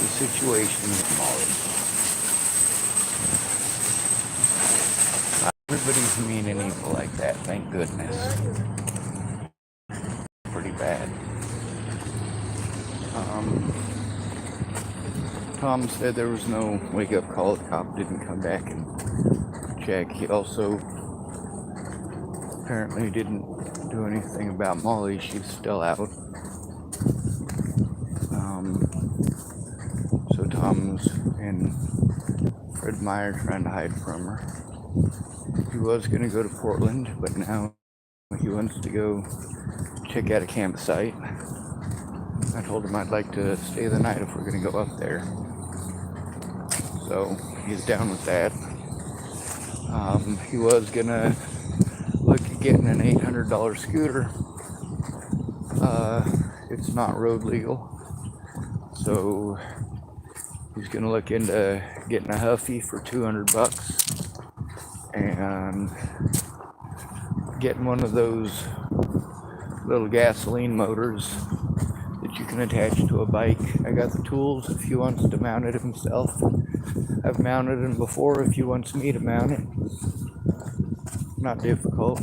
the situation with Molly. Not everybody's mean and evil like that, thank goodness. Pretty bad. Tom said there was no wake-up call. The cop didn't come back and check. He also apparently didn't do anything about Molly. She's still out. So Tom's and Fred Meyer trying to hide from her. He was going to go to Portland, but now he wants to go check out a campsite. I told him I'd like to stay the night if we're going to go up there. So he's down with that. He was going to look at getting an $800 scooter. It's not road legal. So he's going to look into getting a Huffy for $200 and getting one of those little gasoline motors that you can attach to a bike. I got the tools if he wants to mount it himself. I've mounted them before if he wants me to mount it. Not difficult.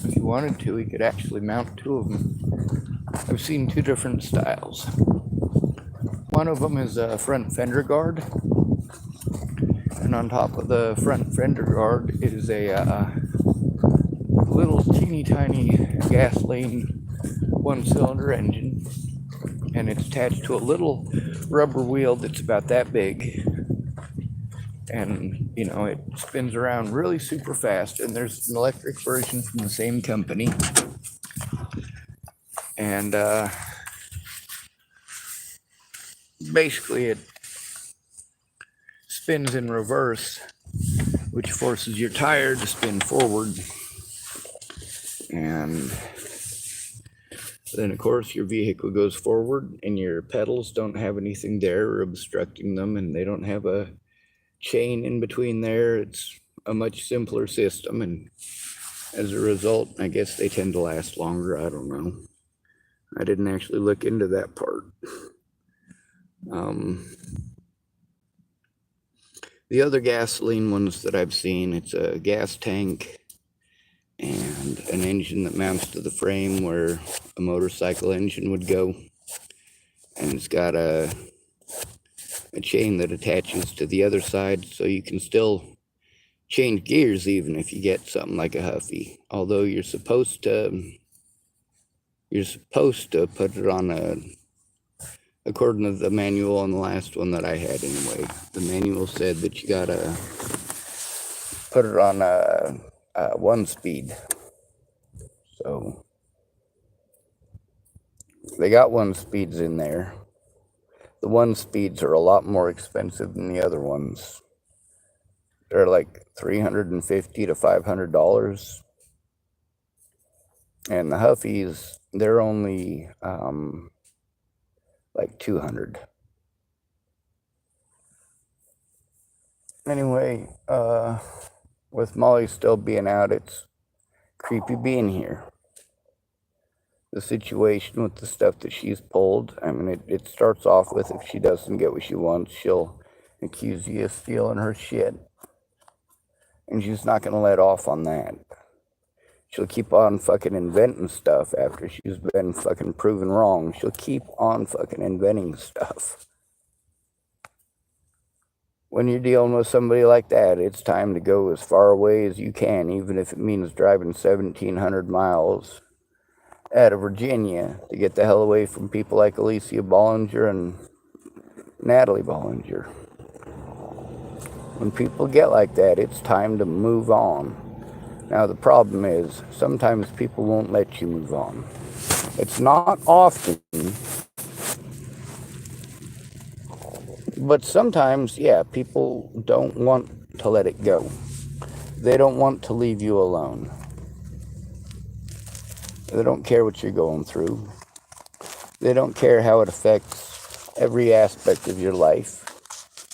If he wanted to, he could actually mount two of them. I've seen two different styles. One of them is a front fender guard, and on top of the front fender guard is a little teeny tiny gasoline one-cylinder engine, and it's attached to a little rubber wheel that's about that big, and you know, it spins around really super fast. And there's an electric version from the same company, and basically it spins in reverse, which forces your tire to spin forward, and then of course your vehicle goes forward and your pedals don't have anything there obstructing them, and they don't have a chain in between there. It's a much simpler system, and as a result, I guess they tend to last longer. I don't know. I didn't actually look into that part. The other gasoline ones that I've seen, it's a gas tank and an engine that mounts to the frame where a motorcycle engine would go, and it's got a chain that attaches to the other side, so you can still change gears even if you get something like a Huffy. Although you're supposed to put it on according to the manual on the last one that I had anyway, the manual said that you gotta put it on a 1-speed. So they got 1-speeds in there. The 1-speeds are a lot more expensive than the other ones. They're like $350 to $500. And the Huffies, they're only like $200. Anyway, with Molly still being out, it's creepy being here. The situation with the stuff that she's pulled, I mean, it starts off with, if she doesn't get what she wants, she'll accuse you of stealing her shit. And she's not going to let off on that. She'll keep on fucking inventing stuff after she's been fucking proven wrong. She'll keep on fucking inventing stuff. When you're dealing with somebody like that, it's time to go as far away as you can, even if it means driving 1,700 miles out of Virginia to get the hell away from people like Alicia Bollinger and Natalie Bollinger. When people get like that, it's time to move on. Now, the problem is, sometimes people won't let you move on. It's not often, but sometimes, yeah, people don't want to let it go. They don't want to leave you alone. They don't care what you're going through. They don't care how it affects every aspect of your life.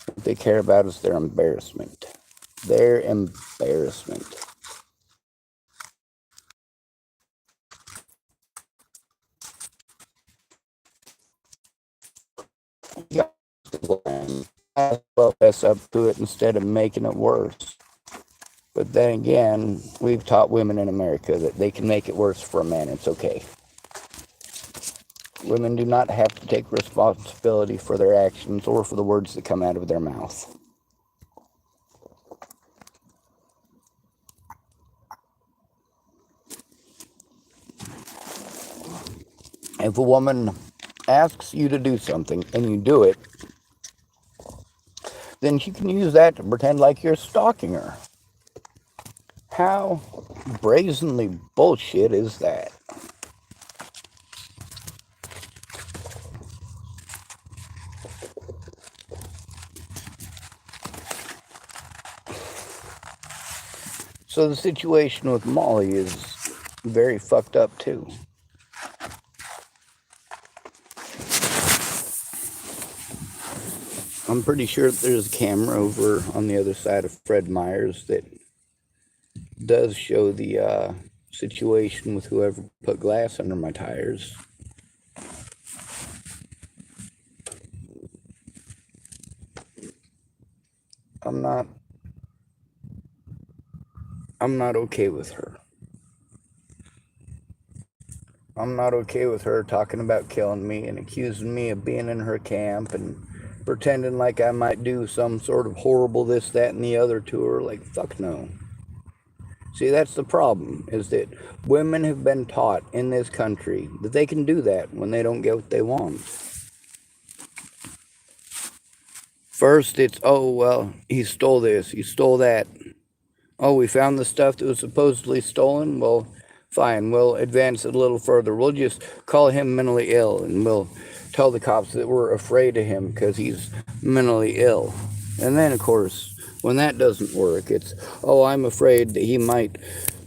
What they care about is their embarrassment. Their embarrassment. fess up to it instead of making it worse. But then again, we've taught women in America that they can make it worse for a man. It's okay. Women do not have to take responsibility for their actions or for the words that come out of their mouth. If a woman asks you to do something and you do it, then she can use that to pretend like you're stalking her. How brazenly bullshit is that? So the situation with Molly is very fucked up too. I'm pretty sure there's a camera over on the other side of Fred Meyer's that does show the situation with whoever put glass under my tires. I'm not okay with her. I'm not okay with her talking about killing me and accusing me of being in her camp and pretending like I might do some sort of horrible this, that, and the other to her. Like, fuck no. See, that's the problem, is that women have been taught in this country that they can do that when they don't get what they want. First, it's, oh, well, he stole this, he stole that. Oh, we found the stuff that was supposedly stolen? Well, fine, we'll advance it a little further. We'll just call him mentally ill, and we'll tell the cops that we're afraid of him because he's mentally ill. And then, of course, when that doesn't work, it's, oh, I'm afraid that he might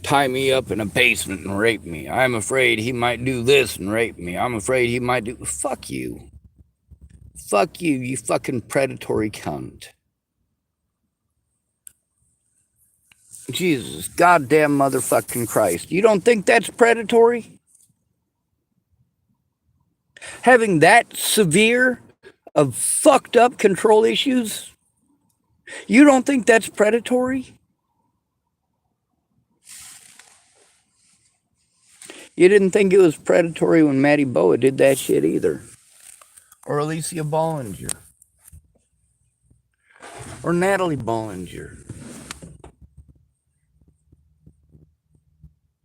tie me up in a basement and rape me. I'm afraid he might do this and rape me. I'm afraid he might do... Fuck you. Fuck you, you fucking predatory cunt. Jesus, goddamn motherfucking Christ. You don't think that's predatory? Having that severe of fucked up control issues? You don't think that's predatory? You didn't think it was predatory when Maddie Boa did that shit either. Or Alicia Bollinger. Or Natalie Bollinger.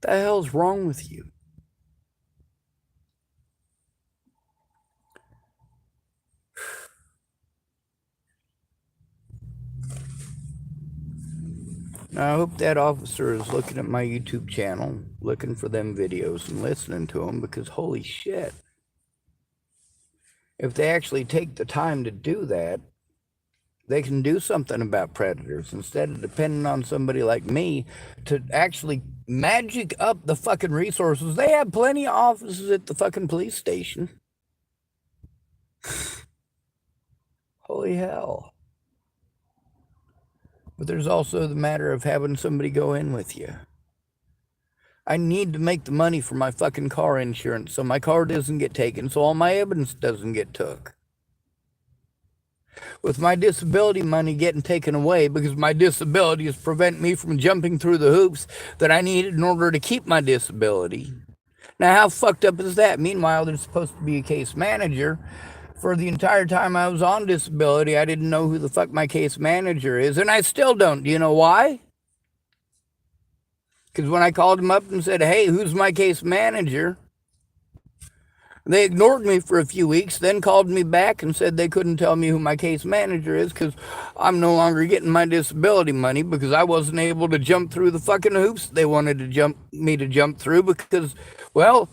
What the hell's wrong with you? Now, I hope that officer is looking at my YouTube channel, looking for them videos and listening to them, because holy shit. If they actually take the time to do that, they can do something about predators instead of depending on somebody like me to actually magic up the fucking resources. They have plenty of offices at the fucking police station. Holy hell. But there's also the matter of having somebody go in with you. I need to make the money for my fucking car insurance so my car doesn't get taken, so all my evidence doesn't get took. With my disability money getting taken away because my disabilities prevent me from jumping through the hoops that I needed in order to keep my disability. Now, how fucked up is that? Meanwhile, there's supposed to be a case manager. For the entire time I was on disability, I didn't know who the fuck my case manager is, and I still don't. Do you know why? Because when I called him up and said, hey, who's my case manager? They ignored me for a few weeks, then called me back and said they couldn't tell me who my case manager is because I'm no longer getting my disability money because I wasn't able to jump through the fucking hoops they wanted me to jump through because, well,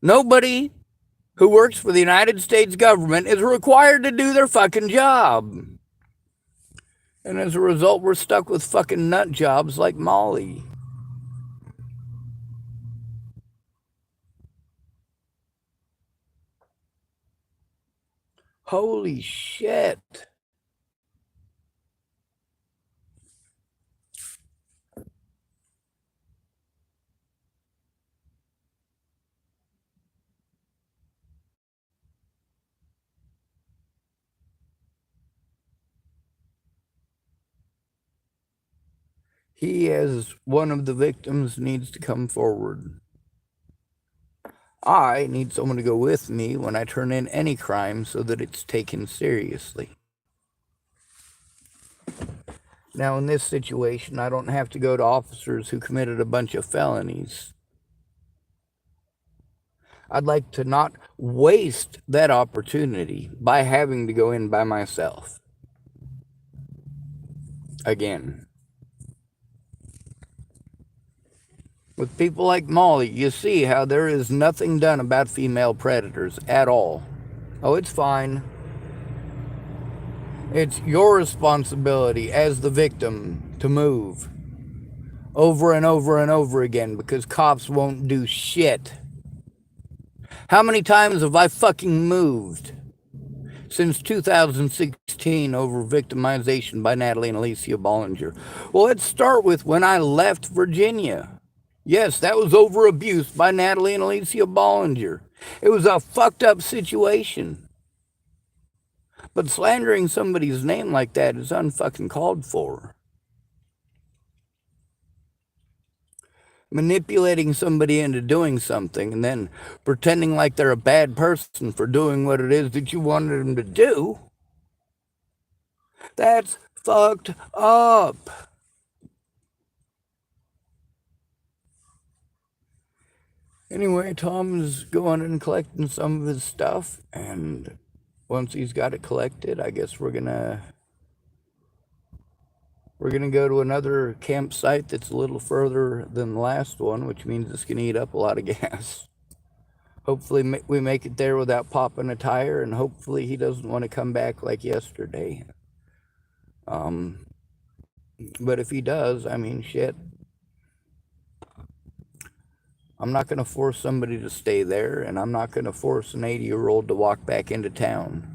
nobody who works for the United States government is required to do their fucking job. And as a result, we're stuck with fucking nut jobs like Molly. Holy shit. He, as one of the victims, needs to come forward. I need someone to go with me when I turn in any crime so that it's taken seriously. Now, in this situation, I don't have to go to officers who committed a bunch of felonies. I'd like to not waste that opportunity by having to go in by myself. Again. With people like Molly, you see how there is nothing done about female predators at all. Oh, it's fine. It's your responsibility as the victim to move over and over and over again because cops won't do shit. How many times have I fucking moved since 2016 over victimization by Natalie and Alicia Bollinger? Well, let's start with when I left Virginia. Yes, that was over abuse by Natalie and Alicia Bollinger. It was a fucked up situation. But slandering somebody's name like that is unfucking called for. Manipulating somebody into doing something and then pretending like they're a bad person for doing what it is that you wanted them to do, that's fucked up. Anyway, Tom is going and collecting some of his stuff, and once he's got it collected, I guess we're gonna go to another campsite that's a little further than the last one, which means it's gonna eat up a lot of gas. Hopefully we make it there without popping a tire, and hopefully he doesn't want to come back like yesterday. But if he does, I mean, shit. I'm not going to force somebody to stay there, and I'm not going to force an 80-year-old to walk back into town.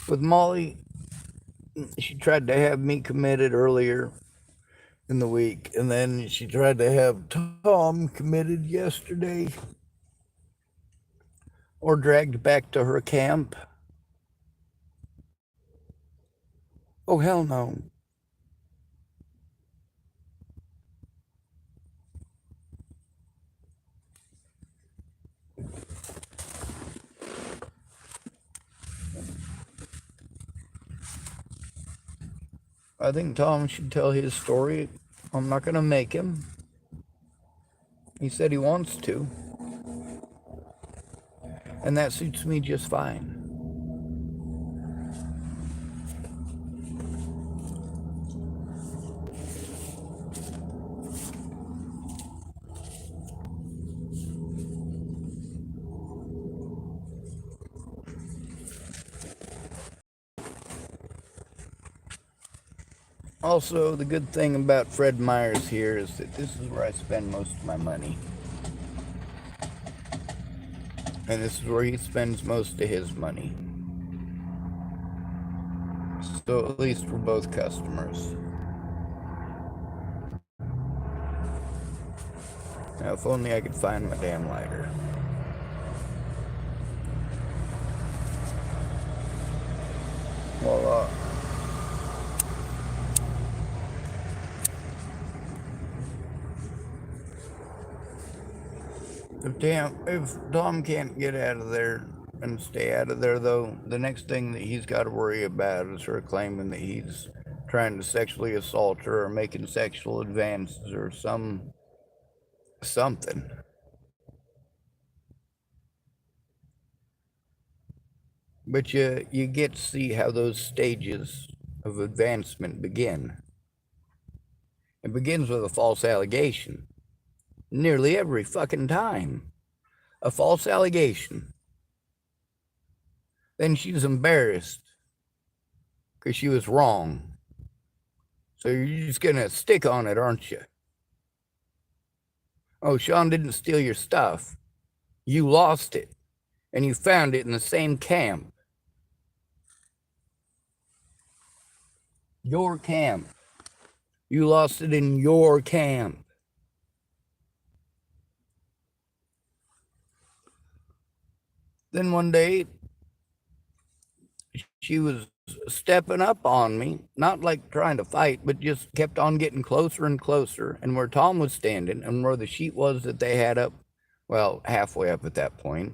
With Molly, she tried to have me committed earlier in the week, and then she tried to have Tom committed yesterday or dragged back to her camp. Oh, hell no. I think Tom should tell his story. I'm not going to make him. He said he wants to. And that suits me just fine. Also, the good thing about Fred Meyers here is that this is where I spend most of my money. And this is where he spends most of his money. So at least for both customers. Now, if only I could find my damn lighter. Well, if Tom can't get out of there and stay out of there, though, the next thing that he's got to worry about is her claiming that he's trying to sexually assault her or making sexual advances or something. But you get to see how those stages of advancement begin. It begins with a false allegation. Nearly every fucking time. A false allegation. Then she's embarrassed because she was wrong. So you're just going to stick on it, aren't you? Oh, Sean didn't steal your stuff. You lost it. And you found it in the same camp. Your camp. You lost it in your camp. Then one day, she was stepping up on me, not like trying to fight, but just kept on getting closer and closer. And where Tom was standing and where the sheet was that they had up, well, halfway up at that point,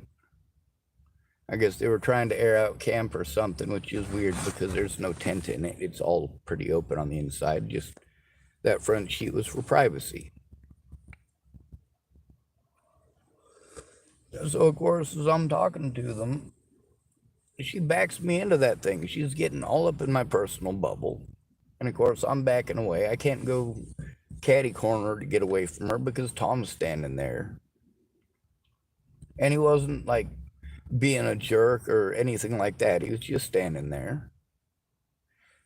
I guess they were trying to air out camp or something, which is weird because there's no tent in it. It's all pretty open on the inside. Just that front sheet was for privacy. So, of course, as I'm talking to them, she backs me into that thing. She's getting all up in my personal bubble. And, of course, I'm backing away. I can't go catty corner to get away from her because Tom's standing there. And he wasn't like being a jerk or anything like that. He was just standing there.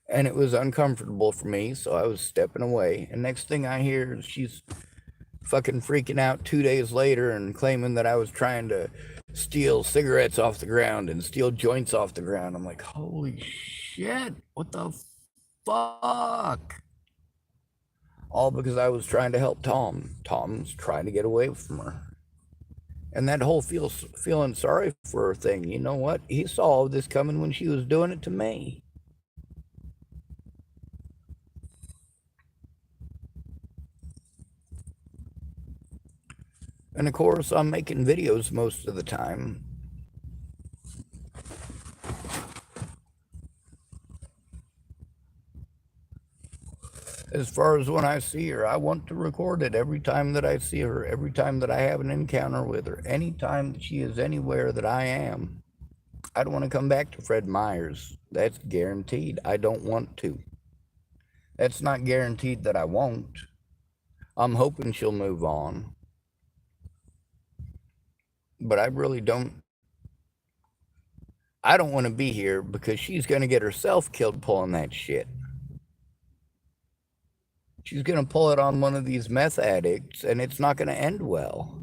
And it was uncomfortable for me, so I was stepping away. And next thing I hear is she's fucking freaking out 2 days later and claiming that I was trying to steal cigarettes off the ground and steal joints off the ground. I'm like, holy shit, what the fuck? All because I was trying to help Tom. Tom's trying to get away from her. And that whole feeling sorry for her thing, you know what? He saw all this coming when she was doing it to me. And of course, I'm making videos most of the time. As far as when I see her, I want to record it every time that I see her, every time that I have an encounter with her, anytime that she is anywhere that I am. I don't want to come back to Fred Meyers. That's guaranteed. I don't want to. That's not guaranteed that I won't. I'm hoping she'll move on. But I really don't. I don't want to be here because she's going to get herself killed pulling that shit. She's going to pull it on one of these meth addicts, and it's not going to end well.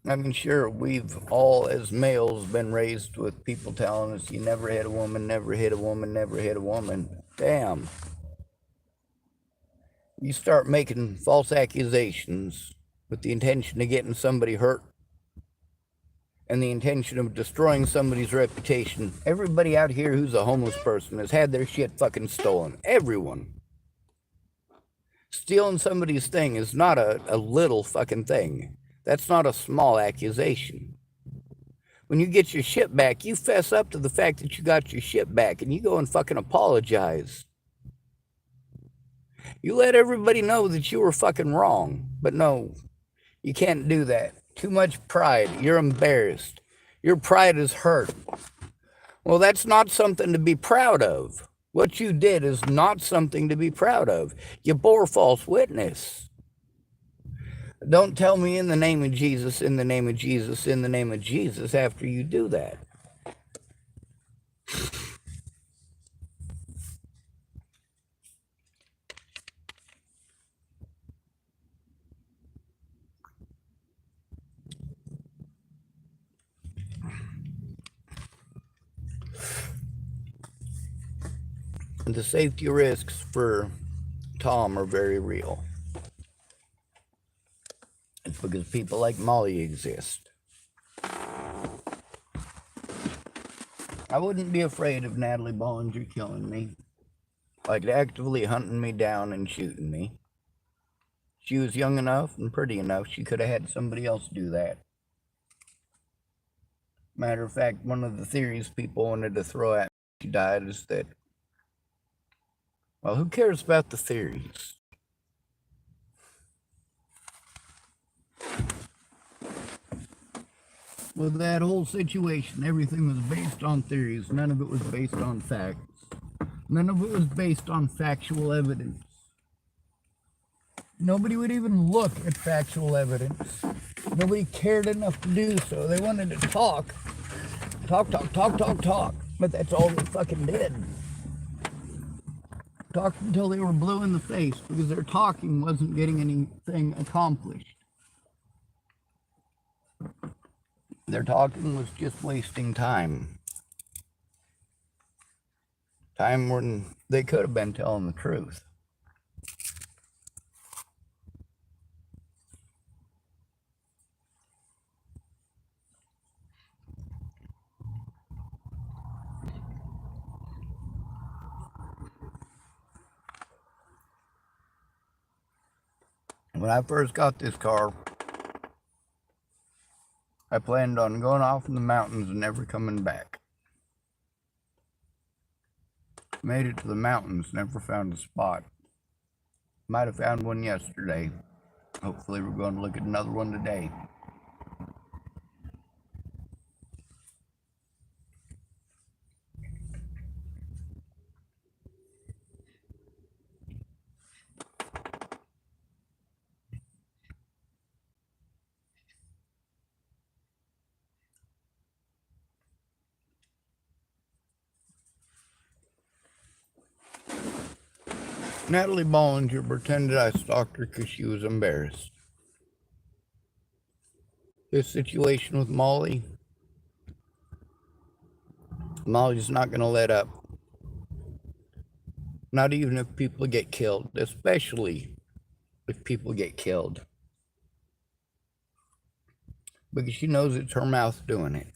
I mean, sure, we've all, as males, been raised with people telling us you never hit a woman, never hit a woman, never hit a woman. Damn. You start making false accusations with the intention of getting somebody hurt and the intention of destroying somebody's reputation. Everybody out here who's a homeless person has had their shit fucking stolen. Everyone. Stealing somebody's thing is not a little fucking thing. That's not a small accusation. When you get your shit back, you fess up to the fact that you got your shit back and you go and fucking apologize. You let everybody know that you were fucking wrong. But no, you can't do that. Too much pride. You're embarrassed. Your pride is hurt. Well, that's not something to be proud of. What you did is not something to be proud of. You bore false witness. Don't tell me in the name of Jesus, in the name of Jesus, in the name of Jesus after you do that. The safety risks for Tom are very real. It's because people like Molly exist. I wouldn't be afraid of Natalie Bollinger killing me, like actively hunting me down and shooting me. She was young enough and pretty enough, she could have had somebody else do that. Matter of fact, one of the theories people wanted to throw at me she died is that, well, who cares about the theories? With that whole situation, everything was based on theories. None of it was based on facts. None of it was based on factual evidence. Nobody would even look at factual evidence. Nobody cared enough to do so. They wanted to talk. Talk. But that's all they fucking did. Talked until they were blue in the face because their talking wasn't getting anything accomplished. Their talking was just wasting time. Time when they could have been telling the truth. When I first got this car, I planned on going off in the mountains and never coming back. Made it to the mountains, never found a spot. Might have found one yesterday. Hopefully we're going to look at another one today. Natalie Bollinger pretended I stalked her because she was embarrassed. This situation with Molly's not going to let up. Not even if people get killed, especially if people get killed. Because she knows it's her mouth doing it.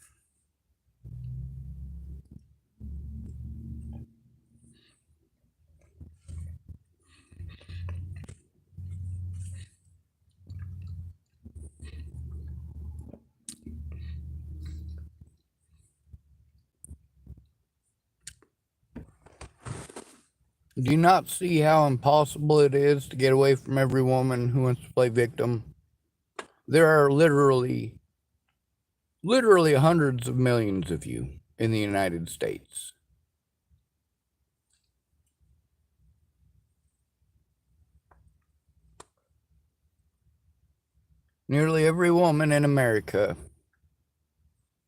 Do you not see how impossible it is to get away from every woman who wants to play victim? There are literally hundreds of millions of you in the United States. Nearly every woman in America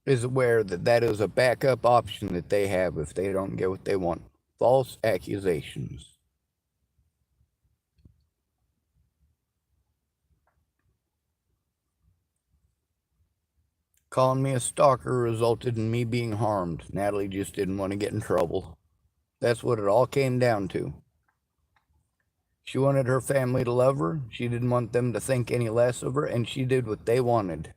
is aware that that is a backup option that they have if they don't get what they want. False accusations. Calling me a stalker resulted in me being harmed. Natalie just didn't want to get in trouble. That's what it all came down to. She wanted her family to love her. She didn't want them to think any less of her, and she did what they wanted.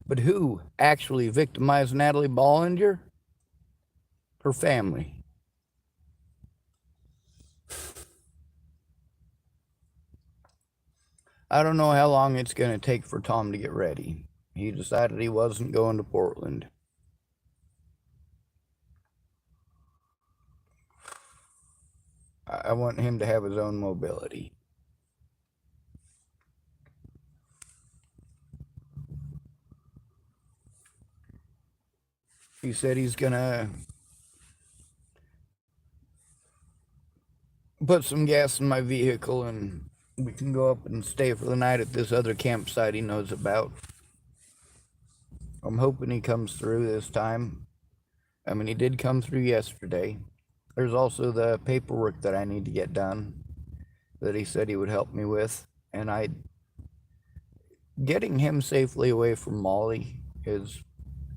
But who actually victimized Natalie Bollinger? Her family. I don't know how long it's going to take for Tom to get ready. He decided he wasn't going to Portland. I want him to have his own mobility. He said he's going to put some gas in my vehicle and we can go up and stay for the night at this other campsite he knows about. I'm hoping he comes through this time. I mean, he did come through yesterday. There's also the paperwork that I need to get done that he said he would help me with. And getting him safely away from Molly is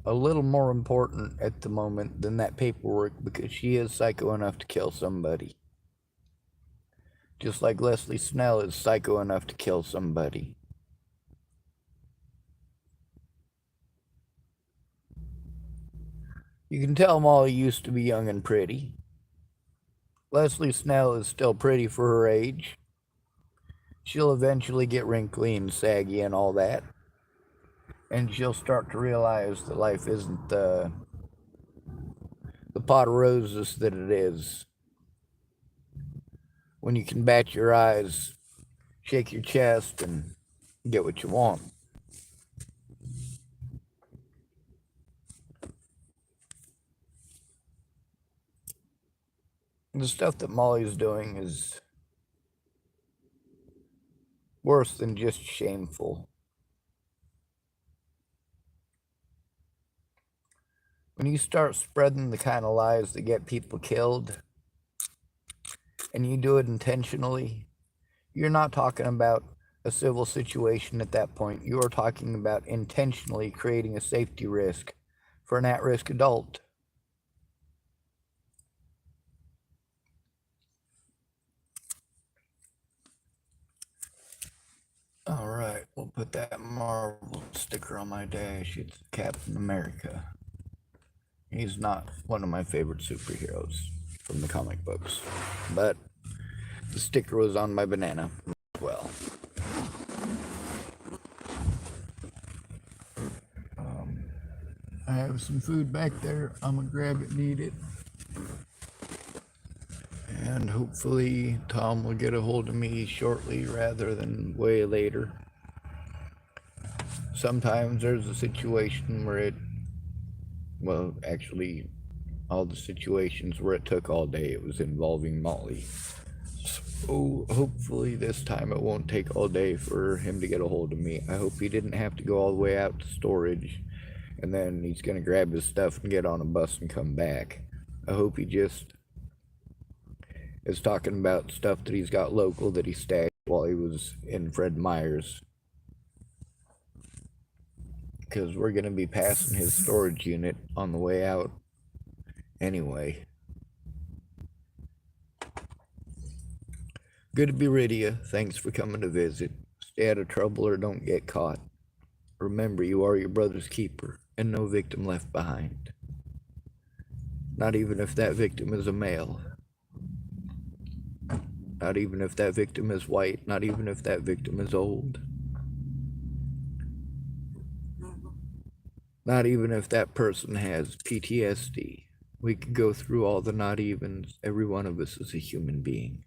a little more important at the moment than that paperwork because she is psycho enough to kill somebody. Just like Leslie Snell is psycho enough to kill somebody. You can tell Molly used to be young and pretty. Leslie Snell is still pretty for her age. She'll eventually get wrinkly and saggy and all that. And she'll start to realize that life isn't the pot of roses that it is. When you can bat your eyes, shake your chest, and get what you want. The stuff that Molly's doing is worse than just shameful. When you start spreading the kind of lies that get people killed, and you do it intentionally, you're not talking about a civil situation at that point. You are talking about intentionally creating a safety risk for an at-risk adult. Alright, we'll put that Marvel sticker on my dash. It's Captain America. He's not one of my favorite superheroes from the comic books, but the sticker was on my banana as well. I have some food back there. I'm gonna grab it and eat it. And hopefully Tom will get a hold of me shortly rather than way later. Sometimes there's a situation where well, actually, all the situations where it took all day, it was involving Molly. So hopefully this time it won't take all day for him to get a hold of me. I hope he didn't have to go all the way out to storage and then he's gonna grab his stuff and get on a bus and come back. I hope he just is talking about stuff that he's got local that he stashed while he was in Fred Meyer's. Because we're going to be passing his storage unit on the way out anyway. Good to be rid of you. Thanks for coming to visit. Stay out of trouble or don't get caught. Remember, you are your brother's keeper and no victim left behind. Not even if that victim is a male. Not even if that victim is white. Not even if that victim is old. Not even if that person has PTSD. We could go through all the not evens. Every one of us is a human being.